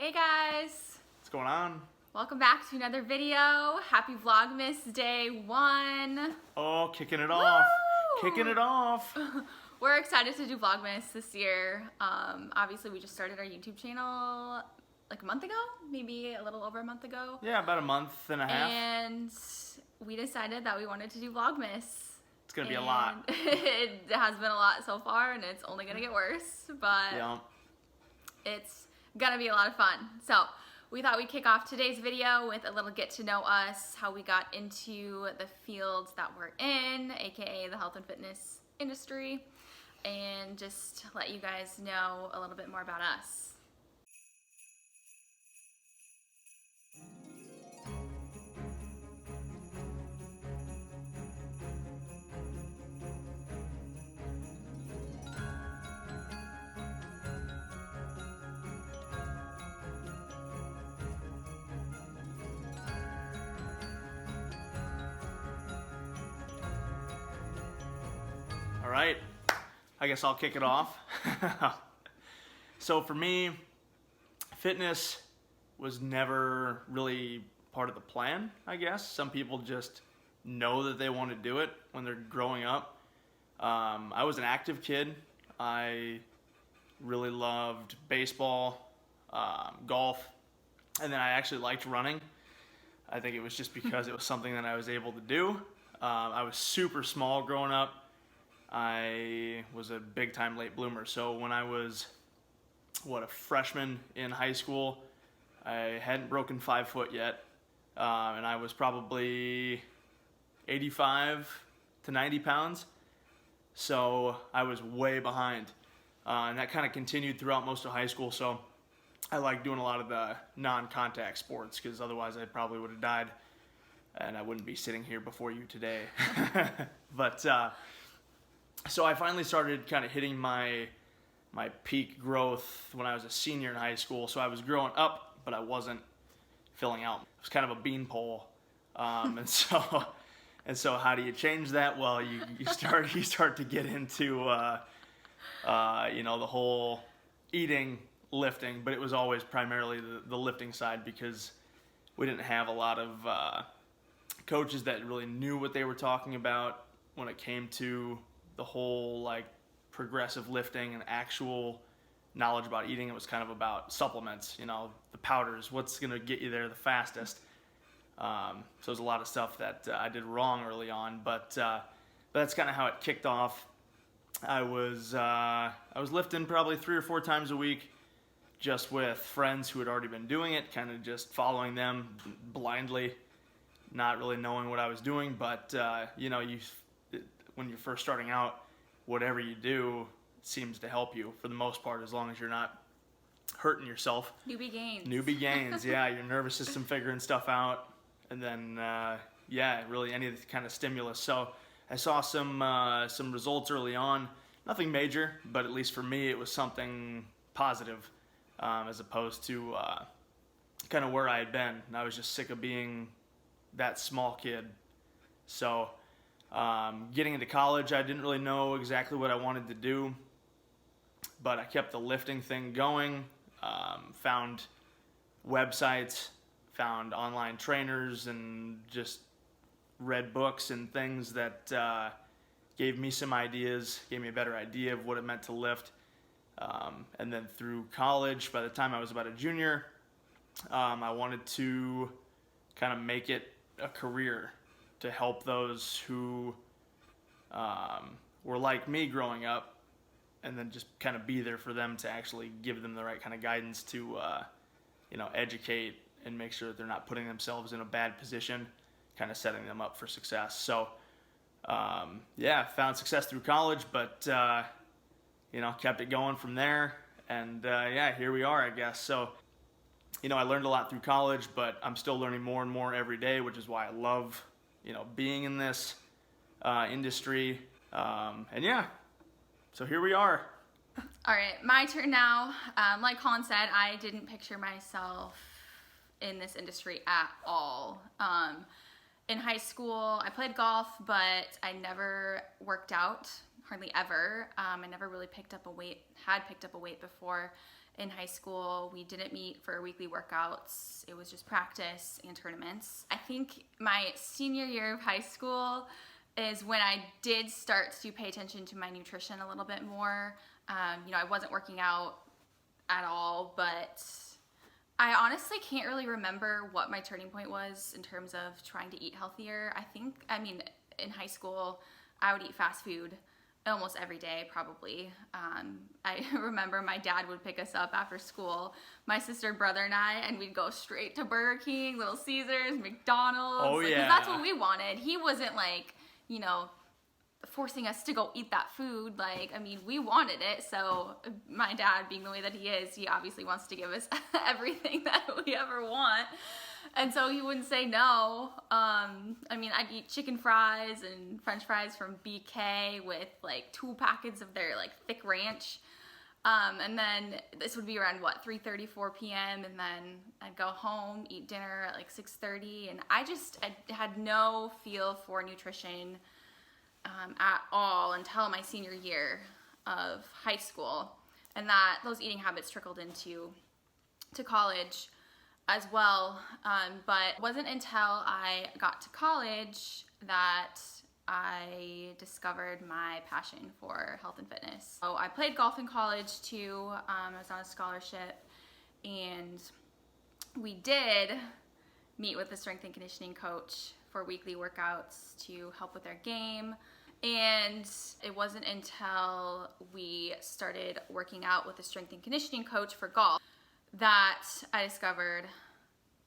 Hey guys! What's going on? Welcome back to another video. Happy Vlogmas Day 1. Oh, kicking it off. Woo! Kicking it off. We're excited to do Vlogmas this year. Obviously, we just started our YouTube channel like a month ago, maybe a little over a month ago. Yeah, about a month and a half. And we decided that we wanted to do Vlogmas. It's going to be a lot. It has been a lot so far, and it's only going to get worse, but Yeah. it's going to be a lot of fun. So we thought we'd kick off today's video with a little get to know us, how we got into the fields that we're in, aka the health and fitness industry, and just let you guys know a little bit more about us. All right. I guess I'll kick it off. So for me, fitness was never really part of the plan, I guess. Some people just know that they want to do it when they're growing up. I was an active kid. I really loved baseball, golf, and then I actually liked running. I think it was just because it was something that I was able to do. I was super small growing up. I was a big time late bloomer. So when I was, a freshman in high school, I hadn't broken 5 foot yet. And I was probably 85 to 90 pounds. So I was way behind. And that kind of continued throughout most of high school. So I like doing a lot of the non-contact sports because otherwise I probably would have died and I wouldn't be sitting here before you today. But so I finally started kind of hitting my peak growth when I was a senior in high school. So I was growing up, but I wasn't filling out. It was kind of a beanpole. And so how do you change that? Well, you start to get into the whole eating, lifting, but it was always primarily the lifting side because we didn't have a lot of coaches that really knew what they were talking about when it came to the whole like progressive lifting and actual knowledge about eating. It was kind of about supplements, the powders, what's going to get you there the fastest. So there's a lot of stuff that I did wrong early on, but that's kind of how it kicked off. I was lifting probably 3 or 4 times a week, just with friends who had already been doing it, kind of just following them blindly, not really knowing what I was doing. But when you're first starting out, whatever you do seems to help you for the most part, as long as you're not hurting yourself. Newbie gains. Yeah, your nervous system figuring stuff out, and then really any kind of stimulus. So I saw some results early on, nothing major, but at least for me it was something positive, as opposed to kind of where I had been. And I was just sick of being that small kid. So getting into college, I didn't really know exactly what I wanted to do, but I kept the lifting thing going, found websites, found online trainers, and just read books and things that gave me some ideas, gave me a better idea of what it meant to lift. And then through college, by the time I was about a junior, I wanted to kind of make it a career to help those who were like me growing up, and then just kind of be there for them to actually give them the right kind of guidance to educate and make sure that they're not putting themselves in a bad position, kind of setting them up for success. So found success through college, but kept it going from there, and here we are, I guess. So I learned a lot through college, but I'm still learning more and more every day, which is why I love being in this industry. So here we are. All right, my turn now. Like Colin said, I didn't picture myself in this industry at all. In high school, I played golf, but I never worked out, hardly ever. I never really picked up a weight before. in high school. We didn't meet for weekly workouts. It was just practice and tournaments. I think my senior year of high school is when I did start to pay attention to my nutrition a little bit more. You know, I wasn't working out at all, but I honestly can't really remember what my turning point was in terms of trying to eat healthier. I mean, in high school, I would eat fast food almost every day, probably. I remember my dad would pick us up after school, my sister, brother, and I, and we'd go straight to Burger King, Little Caesars, McDonald's. Oh, like, 'cause yeah. that's what we wanted. He wasn't like, you know, forcing us to go eat that food. Like, I mean, we wanted it. So my dad, being the way that he is, he obviously wants to give us everything that we ever want. And so he wouldn't say no. I mean, I'd eat chicken fries and french fries from BK with like 2 packets of their like thick ranch. And then this would be around 3:30, 4 p.m. And then I'd go home, eat dinner at like 6:30. And I had no feel for nutrition at all until my senior year of high school. And that those eating habits trickled into college as well. But it wasn't until I got to college that I discovered my passion for health and fitness. So I played golf in college too. I was on a scholarship, and we did meet with a strength and conditioning coach for weekly workouts to help with their game. And it wasn't until we started working out with a strength and conditioning coach for golf that I discovered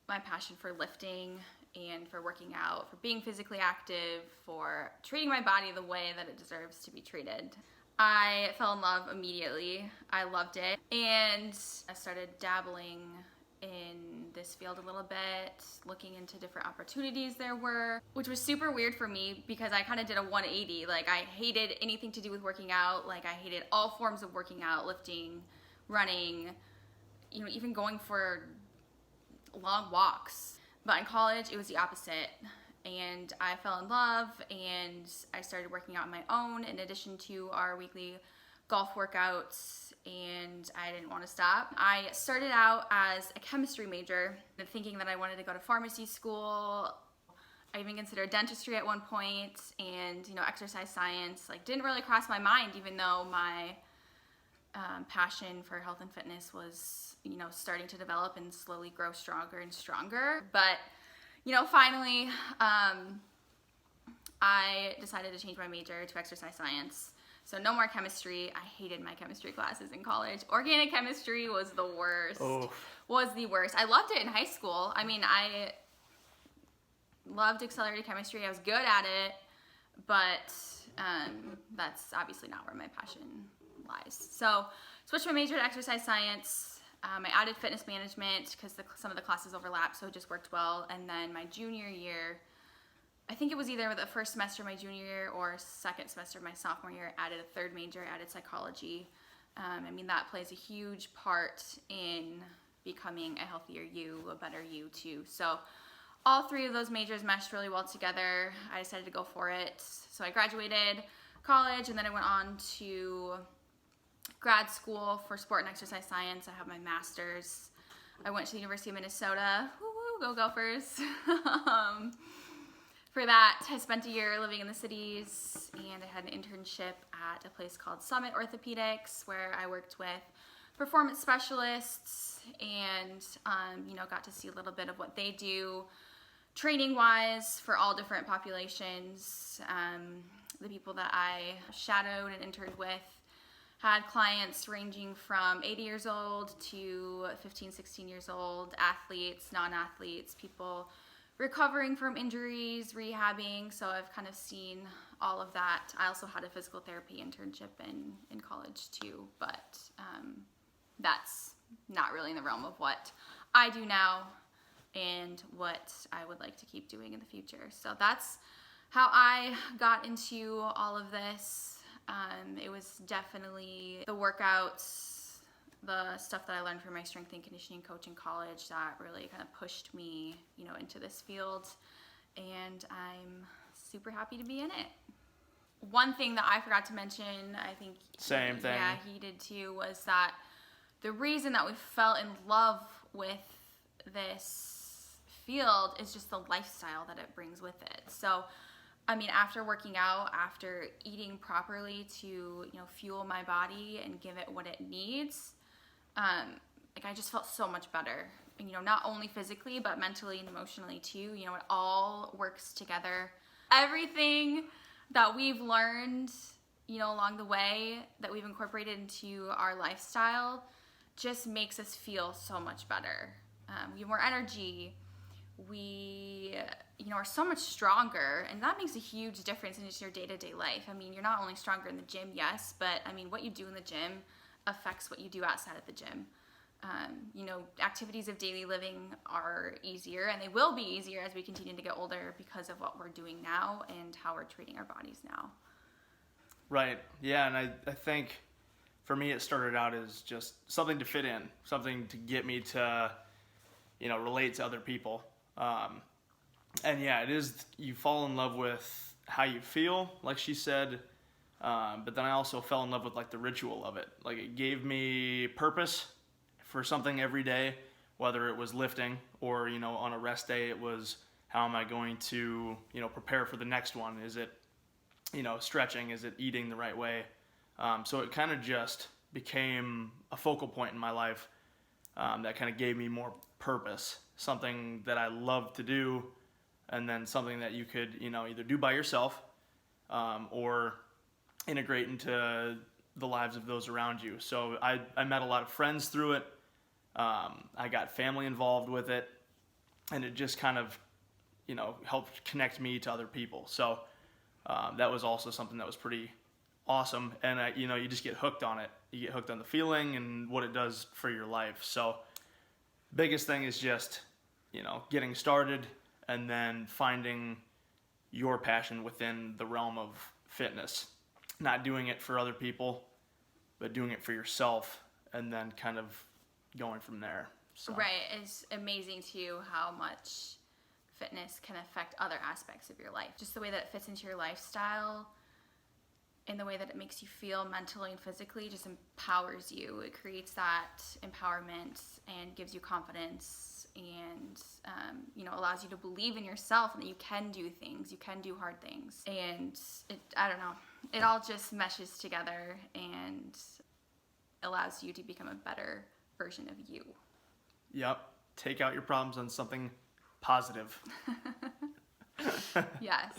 my passion for lifting and for working out, for being physically active, for treating my body the way that it deserves to be treated. I fell in love immediately. I loved it. And I started dabbling in this field a little bit, looking into different opportunities there were, which was super weird for me because I kind of did a 180. Like, I hated anything to do with working out. Like, I hated all forms of working out, lifting, running, you know, even going for long walks. But in college, it was the opposite. And I fell in love, and I started working out on my own in addition to our weekly golf workouts, and I didn't want to stop. I started out as a chemistry major, thinking that I wanted to go to pharmacy school. I even considered dentistry at one point, and, you know, exercise science, like, didn't really cross my mind, even though my passion for health and fitness was, you know, starting to develop and slowly grow stronger and stronger. But, you know, finally, I decided to change my major to exercise science. So no more chemistry. I hated my chemistry classes in college. Organic chemistry was the worst. Oh. Was the worst. I loved it in high school. I mean, I loved accelerated chemistry. I was good at it, but that's obviously not where my passion lies. So switched my major to exercise science. I added fitness management because some of the classes overlap, so it just worked well. And then my junior year, I think it was either the first semester of my junior year or second semester of my sophomore year, I added a third major, added psychology. I mean, that plays a huge part in becoming a healthier you, a better you too. So all 3 of those majors meshed really well together. I decided to go for it. So I graduated college, and then I went on to grad school for sport and exercise science. I have my master's. I went to the University of Minnesota. Woo-woo, go Gophers. For that, I spent a year living in the cities, and I had an internship at a place called Summit Orthopedics, where I worked with performance specialists and, you know, got to see a little bit of what they do training-wise for all different populations. The people that I shadowed and interned with had clients ranging from 80 years old to 15, 16 years old, athletes, non-athletes, people recovering from injuries, rehabbing. So I've kind of seen all of that. I also had a physical therapy internship in college too, but that's not really in the realm of what I do now and what I would like to keep doing in the future. So that's how I got into all of this. It was definitely the workouts, the stuff that I learned from my strength and conditioning coach in college that really kind of pushed me, you know, into this field, and I'm super happy to be in it. One thing that I forgot to mention, I think Same thing. Yeah, he did too, was that the reason that we fell in love with this field is just the lifestyle that it brings with it. So, I mean, after working out, after eating properly to, you know, fuel my body and give it what it needs, like I just felt so much better. And, you know, not only physically, but mentally and emotionally too. You know, it all works together. Everything that we've learned, you know, along the way that we've incorporated into our lifestyle just makes us feel so much better. We have more energy. We, you know, are so much stronger, and that makes a huge difference in just your day-to-day life. I mean, you're not only stronger in the gym, yes, but I mean, what you do in the gym affects what you do outside of the gym. You know, activities of daily living are easier, and they will be easier as we continue to get older because of what we're doing now and how we're treating our bodies now. Right. Yeah, and I think for me it started out as just something to fit in, something to get me to, you know, relate to other people. And yeah, it is, you fall in love with how you feel, like she said, but then I also fell in love with like the ritual of it. Like it gave me purpose for something every day, whether it was lifting or, you know, on a rest day, it was how am I going to, you know, prepare for the next one? Is it, you know, stretching? Is it eating the right way? So it kind of just became a focal point in my life that kind of gave me more purpose, something that I love to do, and then something that you could, you know, either do by yourself or integrate into the lives of those around you. So I met a lot of friends through it. I got family involved with it, and it just kind of, you know, helped connect me to other people. So that was also something that was pretty awesome. And, you know, you just get hooked on it. You get hooked on the feeling and what it does for your life. So biggest thing is just, you know, getting started and then finding your passion within the realm of fitness. Not doing it for other people, but doing it for yourself, and then kind of going from there. So. Right. It's amazing too how much fitness can affect other aspects of your life. Just the way that it fits into your lifestyle and the way that it makes you feel mentally and physically just empowers you. It creates that empowerment and gives you confidence and, you know, allows you to believe in yourself and that you can do things, you can do hard things. And I don't know, it all just meshes together and allows you to become a better version of you. Yep. Take out your problems on something positive. Yes.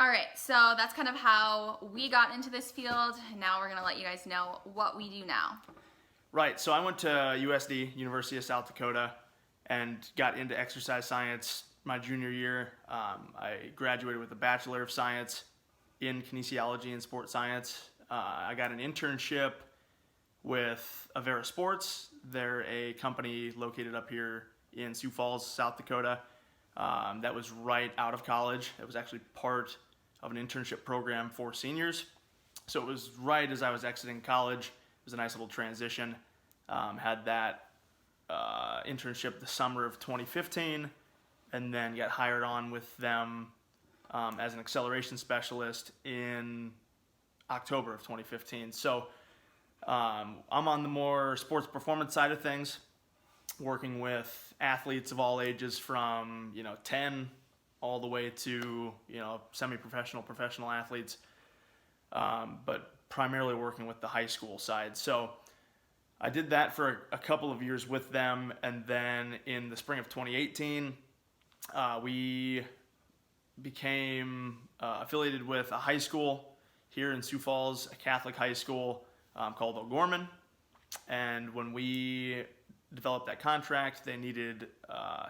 All right, so that's kind of how we got into this field. Now we're going to let you guys know what we do now. Right, so I went to USD, University of South Dakota, and got into exercise science my junior year. I graduated with a Bachelor of Science in Kinesiology and Sports Science. I got an internship with Avera Sports. They're a company located up here in Sioux Falls, South Dakota. That was right out of college. It was actually part of an internship program for seniors. So it was right as I was exiting college. It was a nice little transition. Had that internship the summer of 2015, and then got hired on with them as an acceleration specialist in October of 2015. So I'm on the more sports performance side of things, working with athletes of all ages from, you know, 10 all the way to, you know, semi-professional, professional athletes, but primarily working with the high school side. So I did that for a couple of years with them, and then in the spring of 2018, we became affiliated with a high school here in Sioux Falls, a Catholic high school called O'Gorman. And when we developed that contract, they needed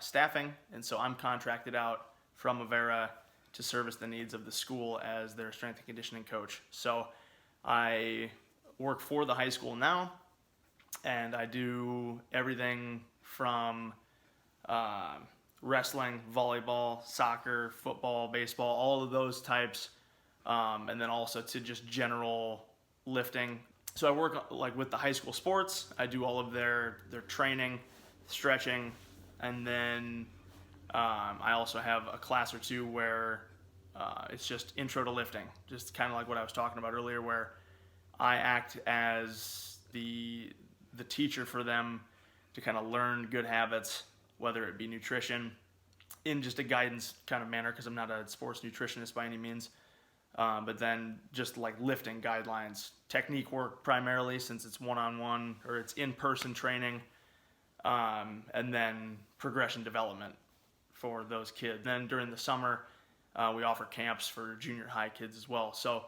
staffing, and so I'm contracted out from Avera to service the needs of the school as their strength and conditioning coach. So I work for the high school now, and I do everything from wrestling, volleyball, soccer, football, baseball, all of those types, and then also to just general lifting. So I work like with the high school sports. I do all of their training, stretching, and then I also have a class or two where it's just intro to lifting, just kind of like what I was talking about earlier, where I act as the teacher for them to kind of learn good habits, whether it be nutrition, in just a guidance kind of manner, because I'm not a sports nutritionist by any means. But then just like lifting guidelines, technique work primarily, since it's one-on-one or it's in-person training, and then progression development for those kids. Then during the summer, we offer camps for junior high kids as well. So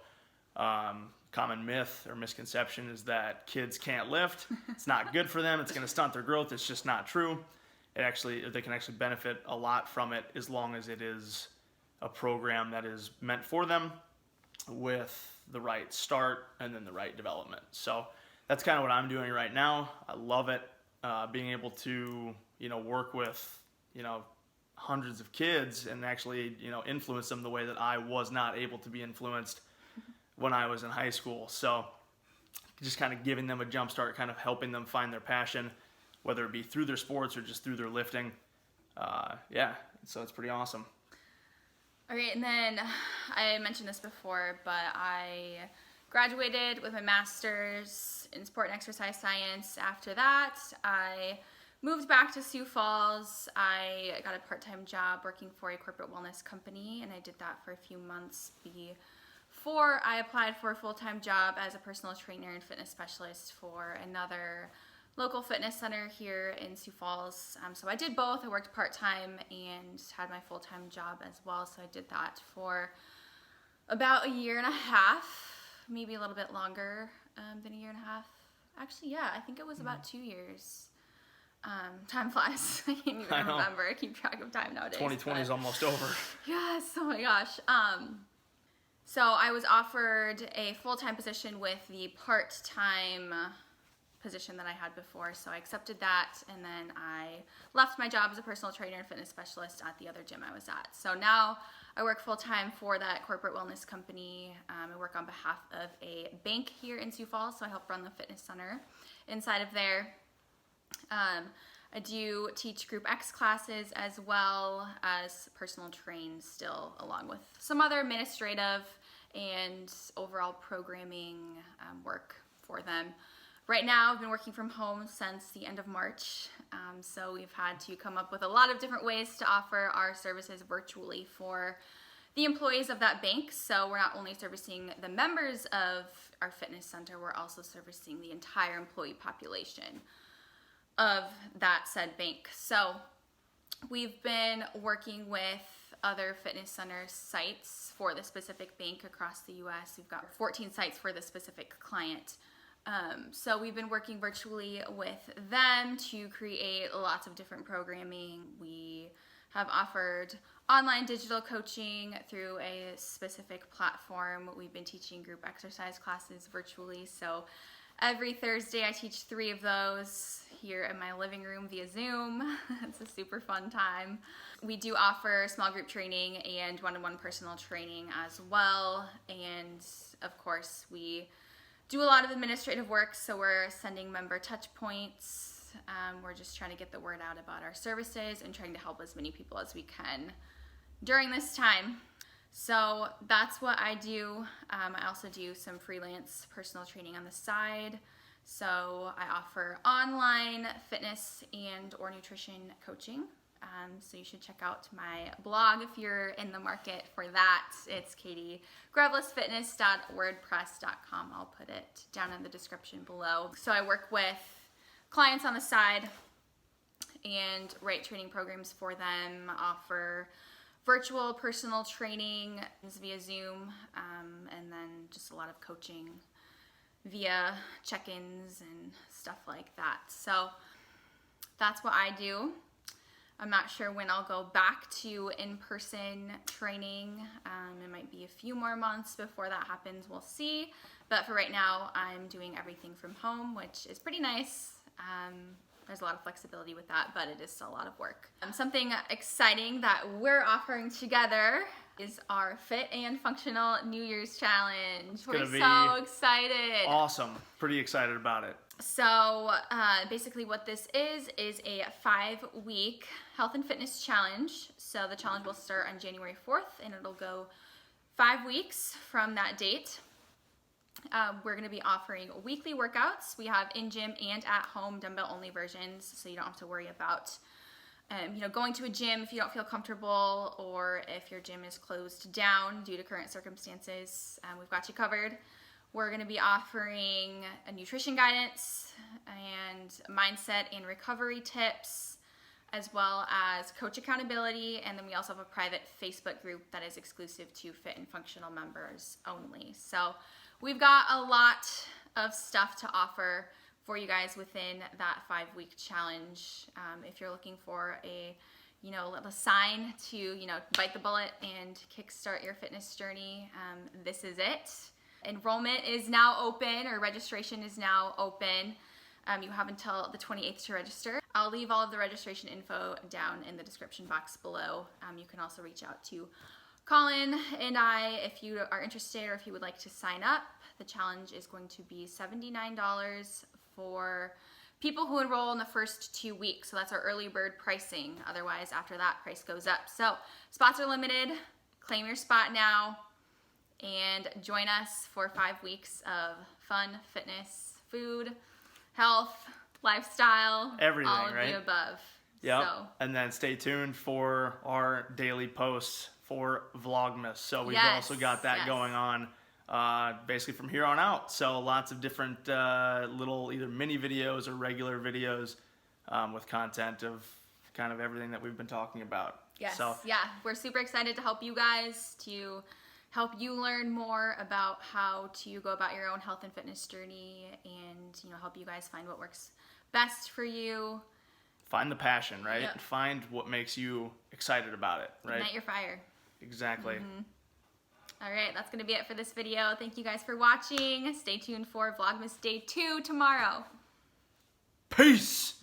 common myth or misconception is that kids can't lift. It's not good for them. It's going to stunt their growth. It's just not true. They can actually benefit a lot from it as long as it is a program that is meant for them, with the right start and then the right development. So that's kind of what I'm doing right now. I love it. Being able to, work with, hundreds of kids and actually, influence them the way that I was not able to be influenced when I was in high school. So just kind of giving them a jump start, kind of helping them find their passion, whether it be through their sports or just through their lifting. So it's pretty awesome. All right, and then I mentioned this before, but I graduated with my master's in sport and exercise science. After that, I moved back to Sioux Falls. I got a part-time job working for a corporate wellness company, and I did that for a few months before I applied for a full-time job as a personal trainer and fitness specialist for another local fitness center here in Sioux Falls. So I did both. I worked part-time and had my full-time job as well. So I did that for about a year and a half, maybe a little bit longer than a year and a half. Actually, yeah, I think it was about 2 years. Time flies. I can't even remember. I keep track of time nowadays. 2020 is almost over. Yes, oh my gosh. So I was offered a full-time position with the part-time position that I had before, so I accepted that, and then I left my job as a personal trainer and fitness specialist at the other gym I was at. So now I work full-time for that corporate wellness company. I work on behalf of a bank here in Sioux Falls, so I help run the fitness center inside of there. I do teach Group X classes as well as personal train still, along with some other administrative and overall programming work for them. Right now, I've been working from home since the end of March, so we've had to come up with a lot of different ways to offer our services virtually for the employees of that bank. So we're not only servicing the members of our fitness center, we're also servicing the entire employee population of that said bank. So we've been working with other fitness center sites for the specific bank across the U.S. We've got 14 sites for the specific client. So we've been working virtually with them to create lots of different programming. We have offered online digital coaching through a specific platform. We've been teaching group exercise classes virtually. So every Thursday I teach 3 of those here in my living room via Zoom. It's a super fun time. We do offer small group training and one-on-one personal training as well. And of course, we do a lot of administrative work, so we're sending member touch points. We're just trying to get the word out about our services and trying to help as many people as we can during this time. So that's what I do. I also do some freelance personal training on the side. So I offer online fitness and or nutrition coaching. So you should check out my blog if you're in the market for that. It's katiegravlisfitness.wordpress.com. I'll put it down in the description below. So I work with clients on the side and write training programs for them, offer virtual personal training via Zoom, and then just a lot of coaching via check-ins and stuff like that. So that's what I do. I'm not sure when I'll go back to in-person training. It might be a few more months before that happens. We'll see. But for right now, I'm doing everything from home, which is pretty nice. There's a lot of flexibility with that, but it is still a lot of work. Something exciting that we're offering together is our Fit and Functional New Year's Challenge. We're so excited. Awesome. Pretty excited about it. So basically what this is a 5-week health and fitness challenge. So the challenge will start on January 4th and it'll go 5 weeks from that date. We're going to be offering weekly workouts. We have in-gym and at-home dumbbell-only versions, so you don't have to worry about going to a gym if you don't feel comfortable, or if your gym is closed down due to current circumstances. We've got you covered. We're going to be offering a nutrition guidance and mindset and recovery tips, as well as coach accountability. And then we also have a private Facebook group that is exclusive to Fit and Functional members only. So we've got a lot of stuff to offer for you guys within that 5-week challenge. If you're looking for a sign to bite the bullet and kickstart your fitness journey, this is it. Enrollment is now open, or registration is now open. You have until the 28th to register. I'll leave all of the registration info down in the description box below. You can also reach out to Colin and I if you are interested, or if you would like to sign up. The challenge is going to be $79 for people who enroll in the first 2 weeks. So that's our early bird pricing. Otherwise, after that, price goes up. So spots are limited. Claim your spot now and join us for 5 weeks of fun, fitness, food, health, lifestyle, everything, all of right? the above. Yep. So, and then stay tuned for our daily posts for Vlogmas. So we've yes, also got that going on basically from here on out. So lots of different little either mini videos or regular videos with content of kind of everything that we've been talking about. Yes. So, yeah, we're super excited to help you guys, to help you learn more about how to go about your own health and fitness journey, and help you guys find what works best for you. Find the passion, right? Yep. Find what makes you excited about it, right? Ignite your fire. Exactly. All right, that's going to be it for this video. Thank you guys for watching. Stay tuned for Vlogmas Day 2 tomorrow. Peace!